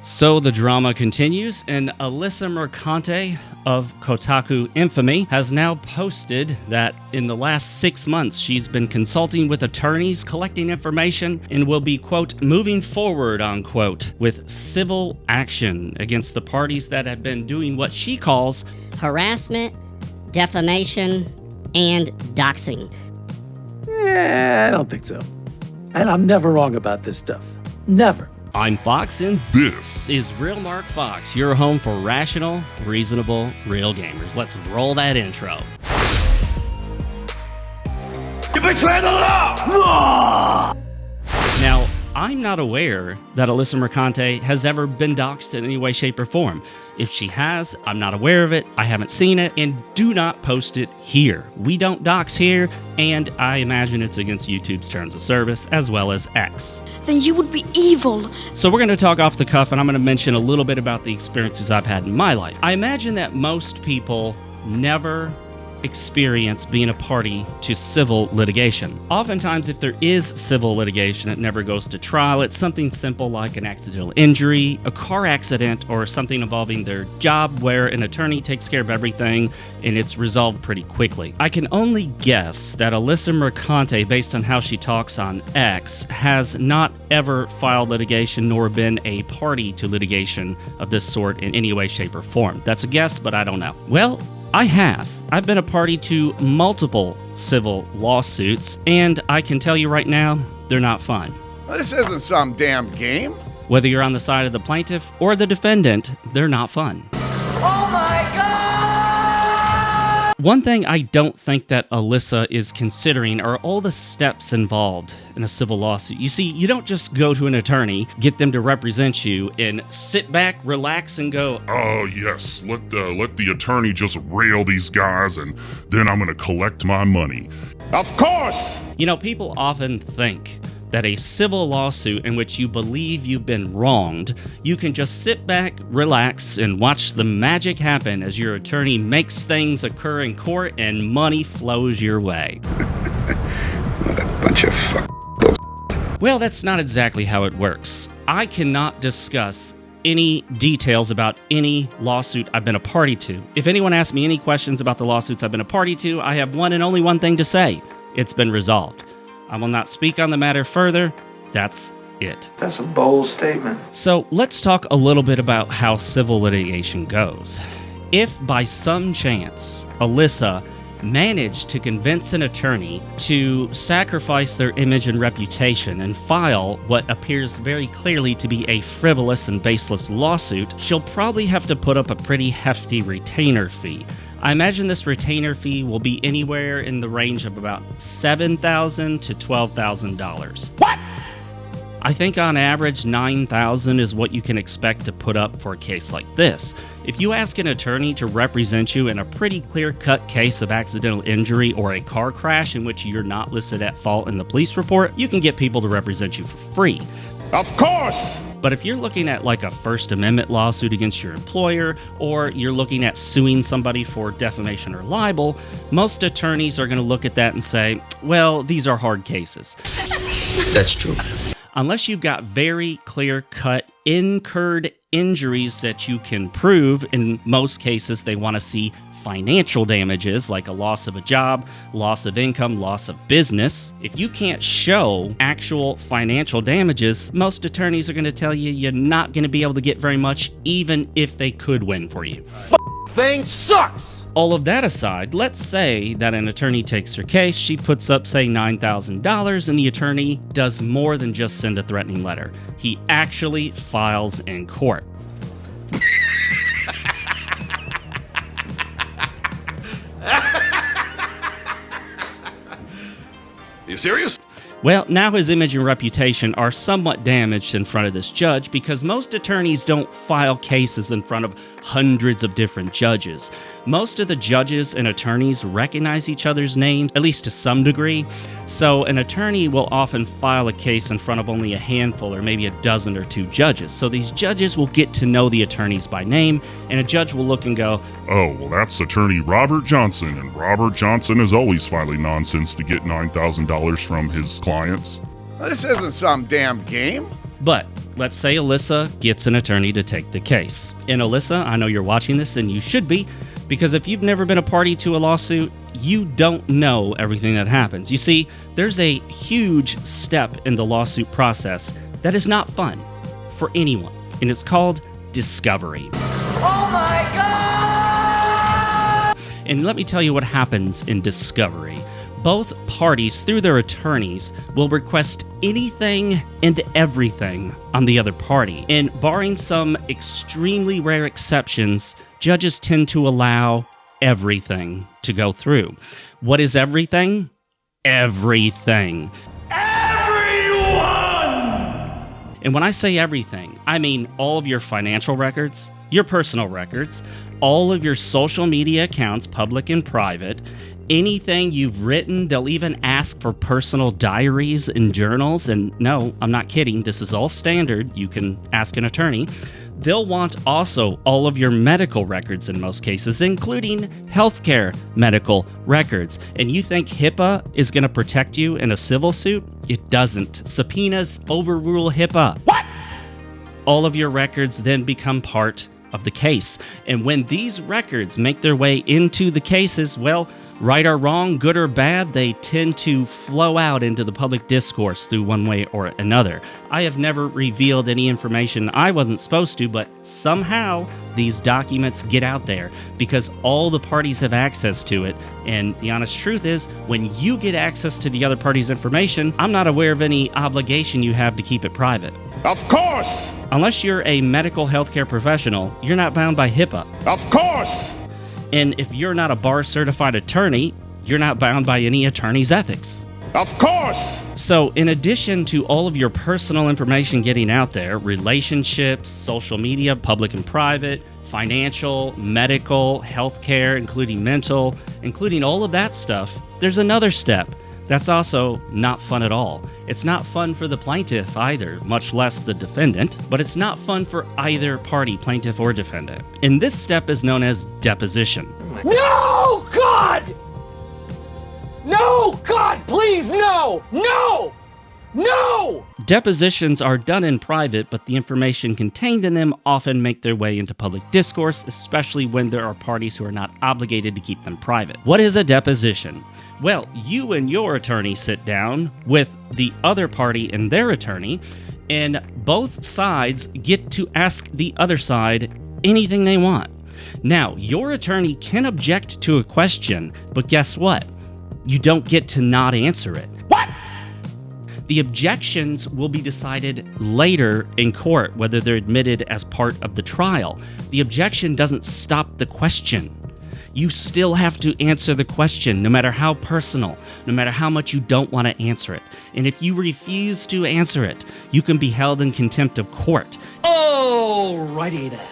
So the drama continues, and Alyssa Mercante of Kotaku infamy has now posted that in the last 6 months she's been consulting with attorneys, collecting information, and will be, quote, moving forward, unquote, with civil action against the parties that have been doing what she calls harassment, defamation, and doxing. I don't think so. And I'm never wrong about this stuff. Never. I'm Fox, and this is RealMarcFoxx, your home for rational, reasonable, real gamers. Let's roll that intro. You betray the law! Now, I'm not aware that Alyssa Mercante has ever been doxxed in any way, shape, or form. If she has, I'm not aware of it, I haven't seen it, and do not post it here. We don't dox here, and I imagine it's against YouTube's terms of service, as well as X. Then you would be evil. So we're going to talk off the cuff, and I'm going to mention a little bit about the experiences I've had in my life. I imagine that most people never experience being a party to civil litigation. Oftentimes, if there is civil litigation, it never goes to trial. It's something simple like an accidental injury, a car accident, or something involving their job where an attorney takes care of everything and it's resolved pretty quickly. I can only guess that Alyssa Mercante, based on how she talks on X, has not ever filed litigation nor been a party to litigation of this sort in any way, shape, or form. That's a guess, but I don't know. Well, I have. I've been a party to multiple civil lawsuits, and I can tell you right now, they're not fun. This isn't some damn game. Whether you're on the side of the plaintiff or the defendant, they're not fun. Oh my God! One thing I don't think that Alyssa is considering are all the steps involved in a civil lawsuit. You see, you don't just go to an attorney, get them to represent you, and sit back, relax, and go, "Oh yes, let the attorney just rail these guys, and then I'm gonna collect my money." Of course! You know, people often think that a civil lawsuit in which you believe you've been wronged, you can just sit back, relax, and watch the magic happen as your attorney makes things occur in court and money flows your way. What a bunch of Well, that's not exactly how it works. I cannot discuss any details about any lawsuit I've been a party to. If anyone asks me any questions about the lawsuits I've been a party to, I have one and only one thing to say. It's been resolved. I will not speak on the matter further. That's it. That's a bold statement. So let's talk a little bit about how civil litigation goes. If by some chance Alyssa managed to convince an attorney to sacrifice their image and reputation and file what appears very clearly to be a frivolous and baseless lawsuit, she'll probably have to put up a pretty hefty retainer fee. I imagine this retainer fee will be anywhere in the range of about $7,000 to $12,000. What? I think on average, $9,000 is what you can expect to put up for a case like this. If you ask an attorney to represent you in a pretty clear-cut case of accidental injury or a car crash in which you're not listed at fault in the police report, you can get people to represent you for free. Of course! But if you're looking at like a First Amendment lawsuit against your employer, or you're looking at suing somebody for defamation or libel, most attorneys are going to look at that and say, well, these are hard cases. That's true. Unless you've got very clear-cut, incurred injuries that you can prove, in most cases they want to see financial damages like a loss of a job, loss of income, loss of business. If you can't show actual financial damages, most attorneys are going to tell you you're not going to be able to get very much, even if they could win for you. Thing sucks! All of that aside, let's say that an attorney takes her case, she puts up, say, $9,000, and the attorney does more than just send a threatening letter. He actually files in court. You serious? Well, now his image and reputation are somewhat damaged in front of this judge because most attorneys don't file cases in front of hundreds of different judges. Most of the judges and attorneys recognize each other's names, at least to some degree, so an attorney will often file a case in front of only a handful or maybe a dozen or two judges. So these judges will get to know the attorneys by name, and a judge will look and go, "Oh, well, that's attorney Robert Johnson, and Robert Johnson is always filing nonsense to get $9,000 from his clients." This isn't some damn game. But let's say Alyssa gets an attorney to take the case. And Alyssa, I know you're watching this, and you should be, because if you've never been a party to a lawsuit, you don't know everything that happens. You see, there's a huge step in the lawsuit process that is not fun for anyone, and it's called discovery. Oh my God! And let me tell you what happens in discovery. Both parties, through their attorneys, will request anything and everything on the other party. And barring some extremely rare exceptions, judges tend to allow everything to go through. What is everything? Everything. And when I say everything, I mean all of your financial records, your personal records, all of your social media accounts, public and private, anything you've written. They'll even ask for personal diaries and journals. And no, I'm not kidding. This is all standard. You can ask an attorney. They'll want also all of your medical records in most cases, including healthcare medical records. And you think HIPAA is going to protect you in a civil suit? It doesn't. Subpoenas overrule HIPAA. What? All of your records then become part of the case. And when these records make their way into the cases, well, right or wrong, good or bad, they tend to flow out into the public discourse through one way or another. I have never revealed any information I wasn't supposed to, but somehow these documents get out there because all the parties have access to it. And the honest truth is, when you get access to the other party's information, I'm not aware of any obligation you have to keep it private. Of course! Unless you're a medical healthcare professional, you're not bound by HIPAA. Of course! And if you're not a bar-certified attorney, you're not bound by any attorney's ethics. Of course! So, in addition to all of your personal information getting out there, relationships, social media, public and private, financial, medical, healthcare, including mental, including all of that stuff, there's another step. That's also not fun at all. It's not fun for the plaintiff either, much less the defendant, but it's not fun for either party, plaintiff or defendant. And this step is known as deposition. No, God! No, God, please, no! No! No! Depositions are done in private, but the information contained in them often make their way into public discourse, especially when there are parties who are not obligated to keep them private. What is a deposition? Well, you and your attorney sit down with the other party and their attorney, and both sides get to ask the other side anything they want. Now, your attorney can object to a question, but guess what? You don't get to not answer it. What? The objections will be decided later in court, whether they're admitted as part of the trial. The objection doesn't stop the question. You still have to answer the question, no matter how personal, no matter how much you don't want to answer it. And if you refuse to answer it, you can be held in contempt of court. Alrighty then.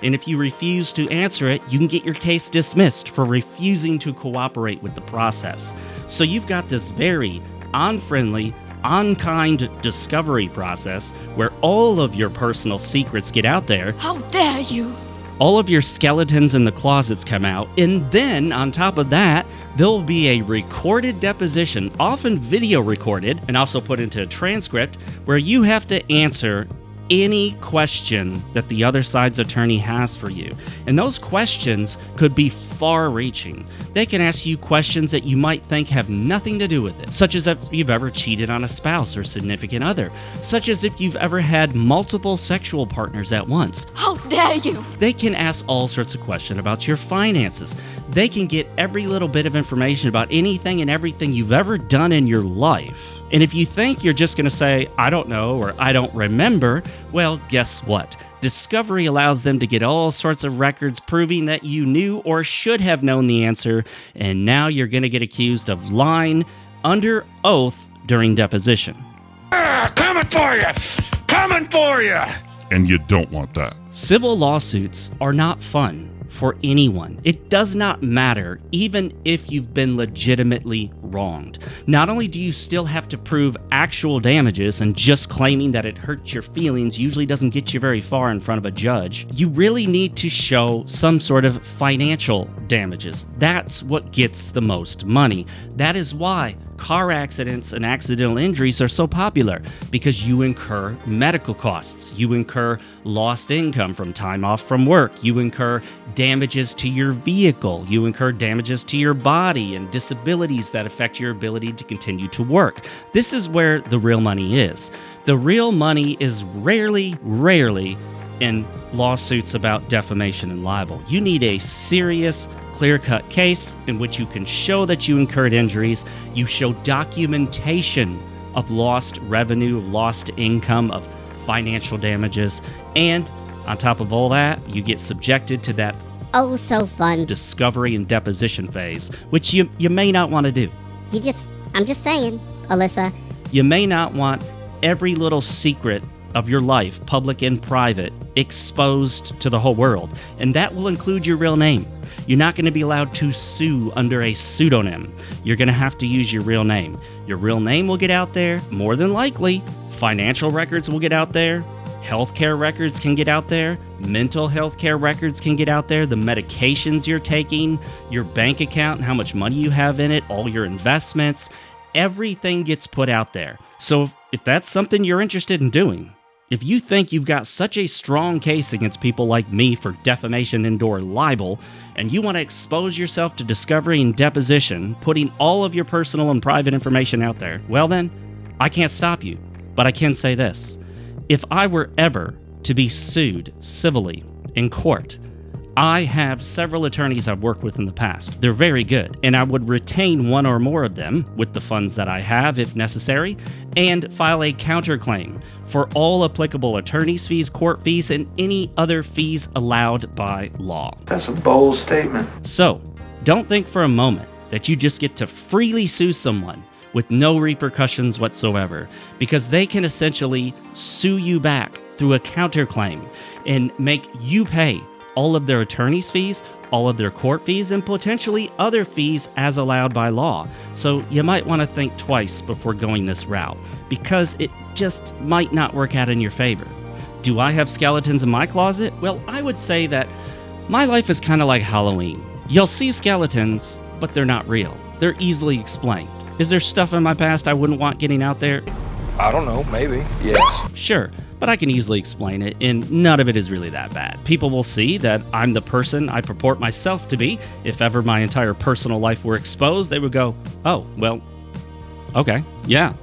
And if you refuse to answer it, you can get your case dismissed for refusing to cooperate with the process. So you've got this very unfriendly, unkind discovery process where all of your personal secrets get out there. How dare you? All of your skeletons in the closets come out, and then on top of that, there will be a recorded deposition, often video recorded, and also put into a transcript, where you have to answer any question that the other side's attorney has for you. And those questions could be far-reaching. They can ask you questions that you might think have nothing to do with it, such as if you've ever cheated on a spouse or significant other, such as if you've ever had multiple sexual partners at once. How dare you? They can ask all sorts of questions about your finances. They can get every little bit of information about anything and everything you've ever done in your life. And if you think you're just going to say, I don't know, or I don't remember, well, guess what? Discovery allows them to get all sorts of records proving that you knew or should have known the answer, and now you're going to get accused of lying under oath during deposition. Coming for you! Coming for you! And you don't want that. Civil lawsuits are not fun for anyone. It does not matter, even if you've been legitimately wronged. Not only do you still have to prove actual damages, and just claiming that it hurts your feelings usually doesn't get you very far in front of a judge, you really need to show some sort of financial damages. That's what gets the most money. That is why car accidents and accidental injuries are so popular? Because you incur medical costs. You incur lost income from time off from work. You incur damages to your vehicle. You incur damages to your body and disabilities that affect your ability to continue to work. This is where the real money is. The real money is rarely in lawsuits about defamation and libel. You need a serious, clear-cut case in which you can show that you incurred injuries. You show documentation of lost revenue, lost income, of financial damages, and on top of all that, you get subjected to that Oh, so fun. discovery and deposition phase, which you may not want to do. I'm just saying, Alyssa. You may not want every little secret of your life, public and private, exposed to the whole world. And that will include your real name. You're not going to be allowed to sue under a pseudonym. You're going to have to use your real name. Your real name will get out there, more than likely. Financial records will get out there. Healthcare records can get out there. Mental health care records can get out there. The medications you're taking, your bank account and how much money you have in it, all your investments, everything gets put out there. So if that's something you're interested in doing, if you think you've got such a strong case against people like me for defamation and/or libel, and you want to expose yourself to discovery and deposition, putting all of your personal and private information out there, well then, I can't stop you. But I can say this. If I were ever to be sued civilly in court, I have several attorneys I've worked with in the past. They're very good, and I would retain one or more of them with the funds that I have, if necessary, and file a counterclaim for all applicable attorney's fees, court fees, and any other fees allowed by law. That's a bold statement. So, don't think for a moment that you just get to freely sue someone with no repercussions whatsoever, because they can essentially sue you back through a counterclaim and make you pay all of their attorney's fees, all of their court fees, and potentially other fees as allowed by law. So you might want to think twice before going this route, because it just might not work out in your favor. Do I have skeletons in my closet? Well, I would say that my life is kind of like Halloween. You'll see skeletons, but they're not real. They're easily explained. Is there stuff in my past I wouldn't want getting out there? I don't know, maybe. Yes. Sure, but I can easily explain it, and none of it is really that bad. People will see that I'm the person I purport myself to be. If ever my entire personal life were exposed, they would go, oh, well, okay, yeah,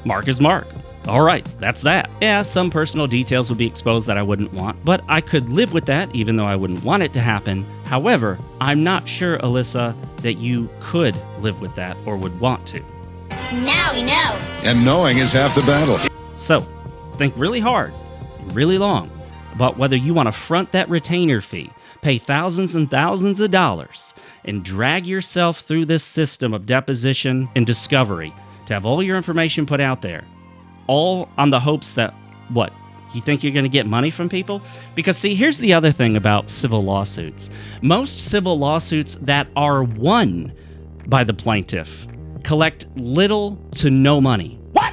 Mark is Mark. All right, that's that. Yeah, some personal details would be exposed that I wouldn't want, but I could live with that even though I wouldn't want it to happen. However, I'm not sure, Alyssa, that you could live with that or would want to. Now we know. And knowing is half the battle. So, think really hard, really long, about whether you want to front that retainer fee, pay thousands and thousands of dollars, and drag yourself through this system of deposition and discovery to have all your information put out there, all on the hopes that, what, you think you're going to get money from people? Because see, here's the other thing about civil lawsuits. Most civil lawsuits that are won by the plaintiff collect little to no money. What?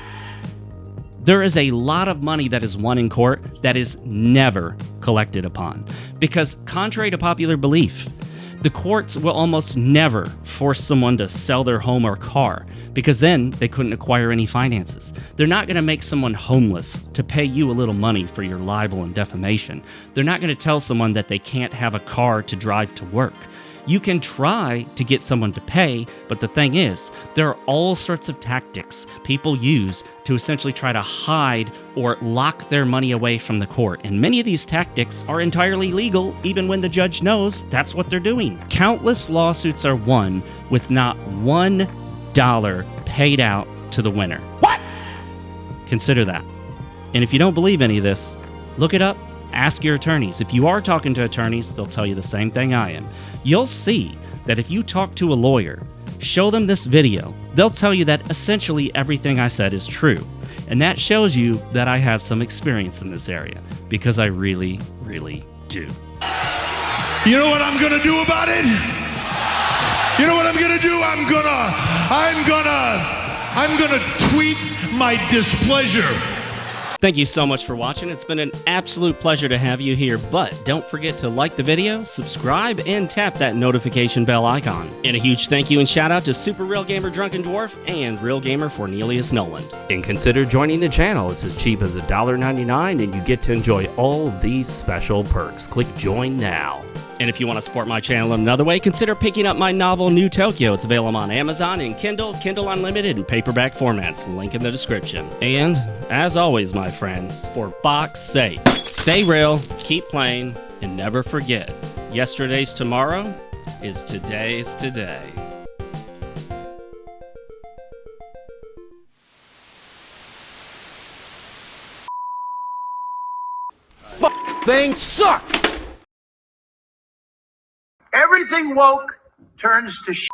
There is a lot of money that is won in court that is never collected upon. Because contrary to popular belief, the courts will almost never force someone to sell their home or car, because then they couldn't acquire any finances. They're not going to make someone homeless to pay you a little money for your libel and defamation. They're not going to tell someone that they can't have a car to drive to work. You can try to get someone to pay, but the thing is, there are all sorts of tactics people use to essentially try to hide or lock their money away from the court. And many of these tactics are entirely legal, even when the judge knows that's what they're doing. Countless lawsuits are won with not $1 paid out to the winner. What? Consider that. And if you don't believe any of this, look it up. Ask your attorneys. If you are talking to attorneys, they'll tell you the same thing I am. You'll see that if you talk to a lawyer, show them this video, they'll tell you that essentially everything I said is true. And that shows you that I have some experience in this area, because I really, really do. You know what I'm gonna do about it? You know what I'm gonna do? I'm gonna tweet my displeasure. Thank you so much for watching. It's been an absolute pleasure to have you here, but don't forget to like the video, subscribe, and tap that notification bell icon. And a huge thank you and shout out to Super Real Gamer Drunken Dwarf and Real Gamer Cornelius Noland. And consider joining the channel. It's as cheap as $1.99 and you get to enjoy all of these special perks. Click join now. And if you want to support my channel in another way, consider picking up my novel, New Tokyo. It's available on Amazon in Kindle, Kindle Unlimited, and paperback formats. Link in the description. And, as always, my friends, for Fox's sake, stay real, keep playing, and never forget, yesterday's tomorrow is today's today. Thing sucks. Everything woke turns to shit.